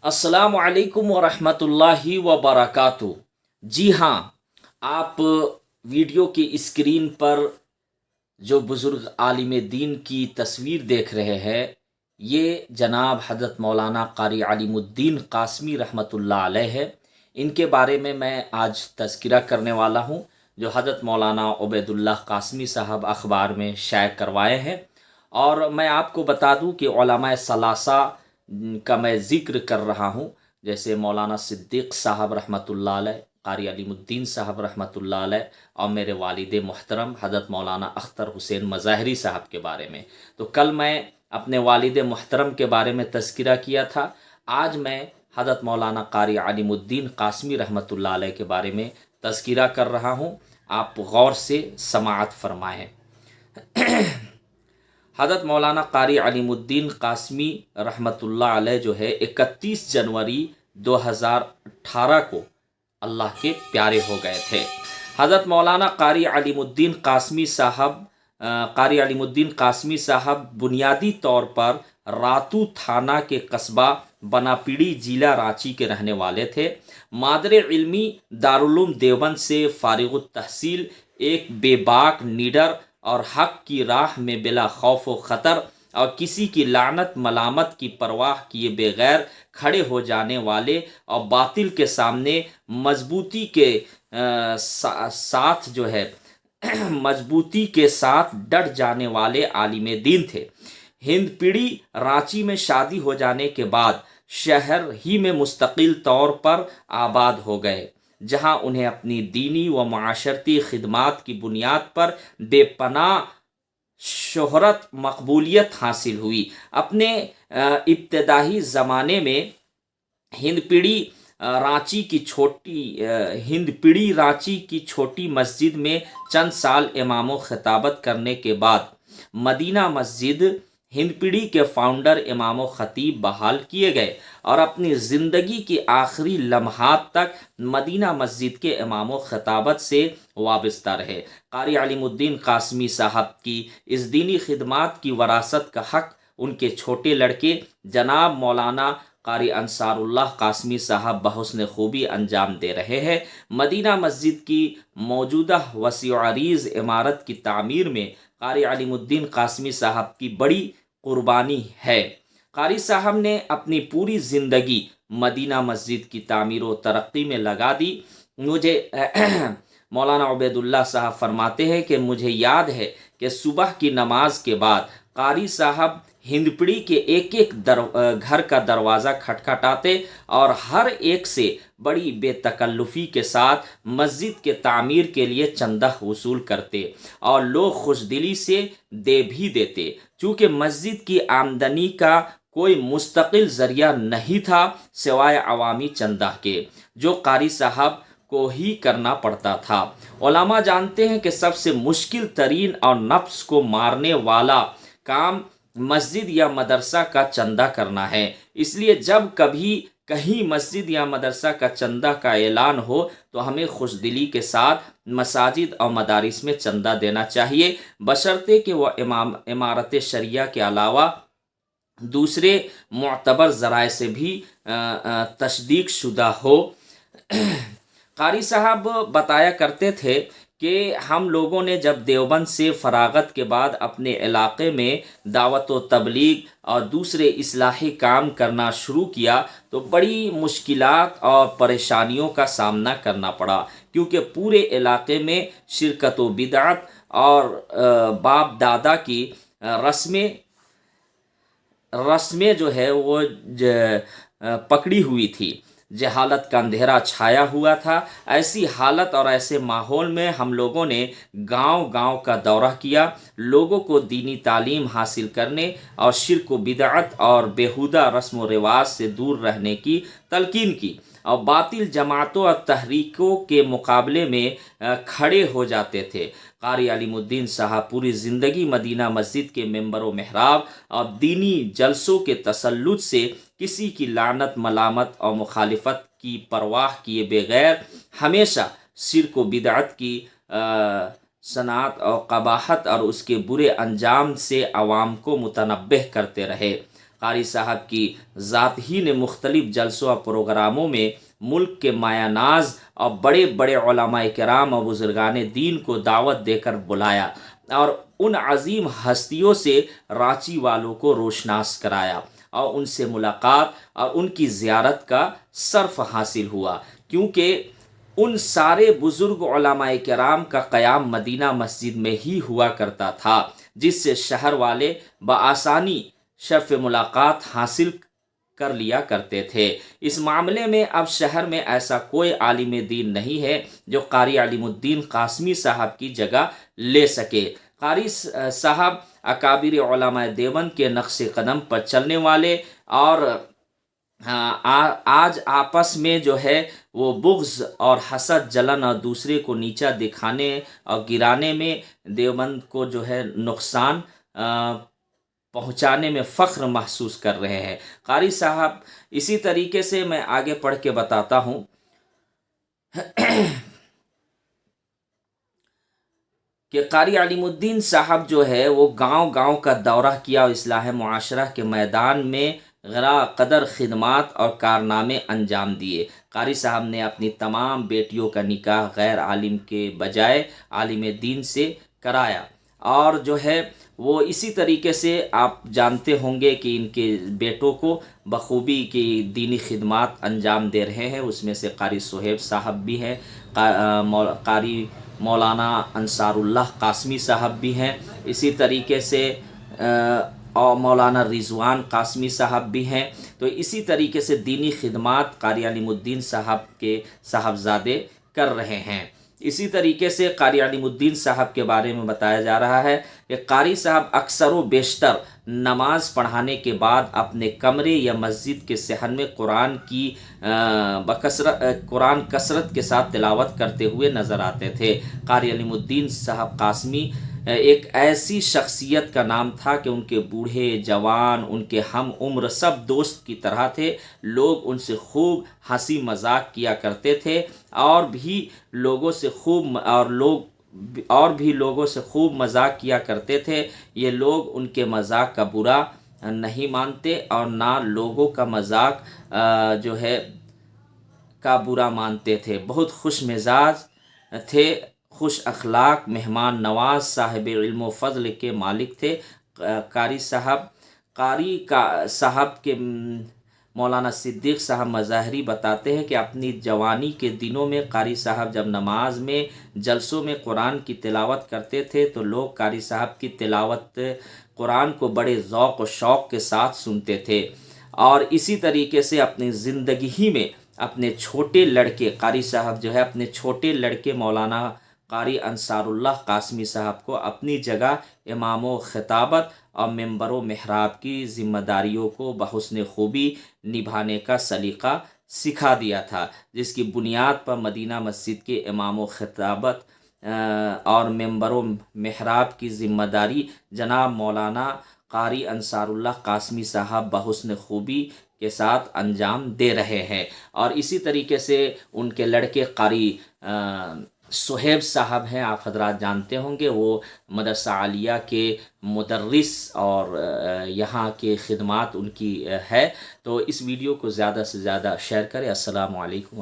अस्सलाम वालेकुम वरहमतुल्लाहि वबरकातुहू। जी हाँ, आप वीडियो की स्क्रीन पर जो बुज़ुर्ग आलिम दीन की तस्वीर देख रहे हैं, ये जनाब हज़रत मौलाना कारी अलीमुद्दीन क़ासमी रहमतुल्लाह अलैह है। इनके बारे में मैं आज तज़किरा करने वाला हूँ, जो हज़रत मौलाना उबैदुल्लाह क़ासमी साहब अखबार में शाये करवाए हैं। और मैं आपको बता दूँ कि उलमाए सलासा का मैं ज़िक्र कर रहा हूँ, जैसे मौलाना सिद्दीक़ साहब रहमतुल्लाह अलैह, कारी अलीमुद्दीन साहब रहमतुल्लाह अलैह, और मेरे वालिद मोहतरम हज़रत मौलाना अख्तर हुसैन मज़ाहरी साहब के बारे में। तो कल मैं अपने वालिद मोहतरम के बारे में तज़किरा किया था। आज मैं हज़रत मौलाना कारी अलीमुद्दीन क़ासमी रहमतुल्लाह अलैह के बारे में तज़किरा कर रहा हूँ। आप गौर से समाअत फरमाएँ। हज़रत मौलाना कारी अलीमुद्दीन क़ासमी रहमतुल्लाह अलैह जो है 31 जनवरी 2018 को अल्लाह के प्यारे हो गए थे। हज़रत मौलाना कारी अलीमुद्दीन क़ासमी साहब बुनियादी तौर पर रातू थाना के कस्बा बनापीड़ी ज़िला रांची के रहने वाले थे। मादरे इल्मी दारुल देवबंद से फारिगुत तहसील, एक बेबाक, निडर और हक की राह में बिला खौफ व ख़तर और किसी की लानत मलामत की परवाह किए बगैर खड़े हो जाने वाले और बातिल के सामने मजबूती के साथ जो है मजबूती के साथ डट जाने वाले आलिम दीन थे। हिंदपीढ़ी रांची में शादी हो जाने के बाद शहर ही में मुस्तकिल तौर पर आबाद हो गए, जहां उन्हें अपनी दीनी व माशरती खिदमात की बुनियाद पर बेपनाह शोहरत मकबूलियत हासिल हुई। अपने इब्तदाई ज़माने में हिंदपीढ़ी रांची की छोटी मस्जिद में चंद साल इमाम खिताबत करने के बाद मदीना मस्जिद हिंदपीढ़ी के फाउंडर इमाम खतीब बहाल किए गए और अपनी ज़िंदगी की आखिरी लम्हात तक मदीना मस्जिद के इमाम खिताबत से वाबस्ता रहे। कारी अलीमुद्दीन क़ासमी साहब की इस दीनी खिदमात की वरासत का हक उनके छोटे लड़के जनाब मौलाना कारी अंसारुल्लाह क़ासमी साहब बहुस्न खूबी अंजाम दे रहे हैं। मदीना मस्जिद की मौजूदा वसीअरीज़ इमारत की तामीर में कारी अलीमुद्दीन क़ासमी साहब की बड़ी कुर्बानी है। कारी साहब ने अपनी पूरी ज़िंदगी मदीना मस्जिद की तामीर व तरक्की में लगा दी। मुझे मौलाना उबैदुल्लाह साहब फरमाते हैं कि मुझे याद है कि सुबह की नमाज के बाद कारी साहब हिंदपीढ़ी के एक एक घर का दरवाज़ा खटखटाते और हर एक से बड़ी बेतकल्लुफ़ी के साथ मस्जिद के तामीर के लिए चंदा वसूल करते और लोग खुशदिली से दे भी देते। चूँकि मस्जिद की आमदनी का कोई मुस्तकिल ज़रिया नहीं था सिवाय अवामी चंदा के, जो कारी साहब को ही करना पड़ता था। उलमा जानते हैं कि सबसे मुश्किल तरीन और नफ्स को मारने वाला काम मस्जिद या मदरसा का चंदा करना है। इसलिए जब कभी कहीं मस्जिद या मदरसा का चंदा का ऐलान हो तो हमें खुशदिली के साथ मसाजिद और मदारिस में चंदा देना चाहिए, बशर्ते कि वह इमारत शरिया के अलावा दूसरे मुअतबर ज़राए से भी तस्दीक शुदा हो। कारी साहब बताया करते थे कि हम लोगों ने जब देवबंद से फरागत के बाद अपने इलाके में दावत व तबलीग और दूसरे इस्लाही काम करना शुरू किया तो बड़ी मुश्किलात और परेशानियों का सामना करना पड़ा, क्योंकि पूरे इलाके में शिरकत व बिदअत और बाप दादा की रस्में जो है वो पकड़ी हुई थी। जहालत का अंधेरा छाया हुआ था। ऐसी हालत और ऐसे माहौल में हम लोगों ने गांव-गांव का दौरा किया, लोगों को दीनी तालीम हासिल करने और शिर्क व बिदअत और बेहुदा रस्म व रिवाज से दूर रहने की तलकीन की और बातिल जमातों और तहरीकों के मुकाबले में खड़े हो जाते थे। कारी अलीमुद्दीन साहब पूरी ज़िंदगी मदीना मस्जिद के मेंबर व मेहराब और दीनी जलसों के तसल्लुत से किसी की लानत मलामत और मुखालिफत की परवाह किए बगैर हमेशा शिर्क व बिदअत की सनात और कबाहत और उसके बुरे अंजाम से आवाम को मुतनब्बह करते रहे। قاری صاحب کی ذات ہی نے مختلف جلسوں اور پروگراموں میں ملک کے مایہ ناز اور بڑے بڑے علماء کرام اور بزرگان دین کو دعوت دے کر بلایا اور ان عظیم ہستیوں سے رانچی والوں کو روشناس کرایا اور ان سے ملاقات اور ان کی زیارت کا شرف حاصل ہوا، کیونکہ ان سارے بزرگ علماء کرام کا قیام مدینہ مسجد میں ہی ہوا کرتا تھا، جس سے شہر والے بآسانی شرف ملاقات حاصل کر لیا کرتے تھے۔ اس معاملے میں اب شہر میں ایسا کوئی عالم دین نہیں ہے جو قاری علیم الدین قاسمی صاحب کی جگہ لے سکے۔ قاری صاحب اکابر علماء دیوبند کے نقش قدم پر چلنے والے اور آج آپس میں جو ہے وہ بغض اور حسد، جلن اور دوسرے کو نیچا دکھانے اور گرانے میں دیوبند کو جو ہے نقصان پہنچانے میں فخر محسوس کر رہے ہیں۔ قاری صاحب اسی طریقے سے میں آگے پڑھ کے بتاتا ہوں کہ قاری علیم الدین صاحب جو ہے وہ گاؤں گاؤں کا دورہ کیا اور اصلاح معاشرہ کے میدان میں غرا قدر خدمات اور کارنامے انجام دیے۔ قاری صاحب نے اپنی تمام بیٹیوں کا نکاح غیر عالم کے بجائے عالم دین سے کرایا، اور جو ہے وہ اسی طریقے سے آپ جانتے ہوں گے کہ ان کے بیٹوں کو بخوبی کی دینی خدمات انجام دے رہے ہیں۔ اس میں سے قاری صہیب صاحب بھی ہیں، قاری مولانا انصار اللہ قاسمی صاحب بھی ہیں، اسی طریقے سے اور مولانا رضوان قاسمی صاحب بھی ہیں۔ تو اسی طریقے سے دینی خدمات قاری علیم الدین صاحب کے صاحبزادے کر رہے ہیں۔ اسی طریقے سے قاری علیم الدین صاحب کے بارے میں بتایا جا رہا ہے کہ قاری صاحب اکثر و بیشتر نماز پڑھانے کے بعد اپنے کمرے یا مسجد کے صحن میں قرآن کثرت کے ساتھ تلاوت کرتے ہوئے نظر آتے تھے۔ قاری علیم الدین صاحب قاسمی ایک ایسی شخصیت کا نام تھا کہ ان کے بوڑھے جوان، ان کے ہم عمر سب دوست کی طرح تھے۔ لوگ ان سے خوب ہنسی مذاق کیا کرتے تھے اور بھی لوگوں سے خوب مذاق کیا کرتے تھے۔ یہ لوگ ان کے مذاق کا برا نہیں مانتے اور نہ لوگوں کا مذاق جو ہے کا برا مانتے تھے۔ بہت خوش مزاج تھے، خوش اخلاق، مہمان نواز، صاحب علم و فضل کے مالک تھے۔ قاری صاحب کے مولانا صدیق صاحب مظاہری بتاتے ہیں کہ اپنی جوانی کے دنوں میں قاری صاحب جب نماز میں جلسوں میں قرآن کی تلاوت کرتے تھے تو لوگ قاری صاحب کی تلاوت قرآن کو بڑے ذوق و شوق کے ساتھ سنتے تھے، اور اسی طریقے سے اپنی زندگی ہی میں اپنے چھوٹے لڑکے قاری صاحب جو ہے اپنے چھوٹے لڑکے مولانا قاری انصار اللہ قاسمی صاحب کو اپنی جگہ امام و خطابت اور ممبر و محراب کی ذمہ داریوں کو بحسن خوبی نبھانے کا سلیقہ سکھا دیا تھا، جس کی بنیاد پر مدینہ مسجد کے امام و خطابت اور ممبر و محراب کی ذمہ داری جناب مولانا قاری انصار اللہ قاسمی صاحب بحسن خوبی کے ساتھ انجام دے رہے ہیں۔ اور اسی طریقے سے ان کے لڑکے قاری صہیب صاحب ہیں، آپ حضرات جانتے ہوں گے، وہ مدرسہ عالیہ کے مدرس اور یہاں کے خدمات ان کی ہے۔ تو اس ویڈیو کو زیادہ سے زیادہ شیئر کریں۔ السلام علیکم۔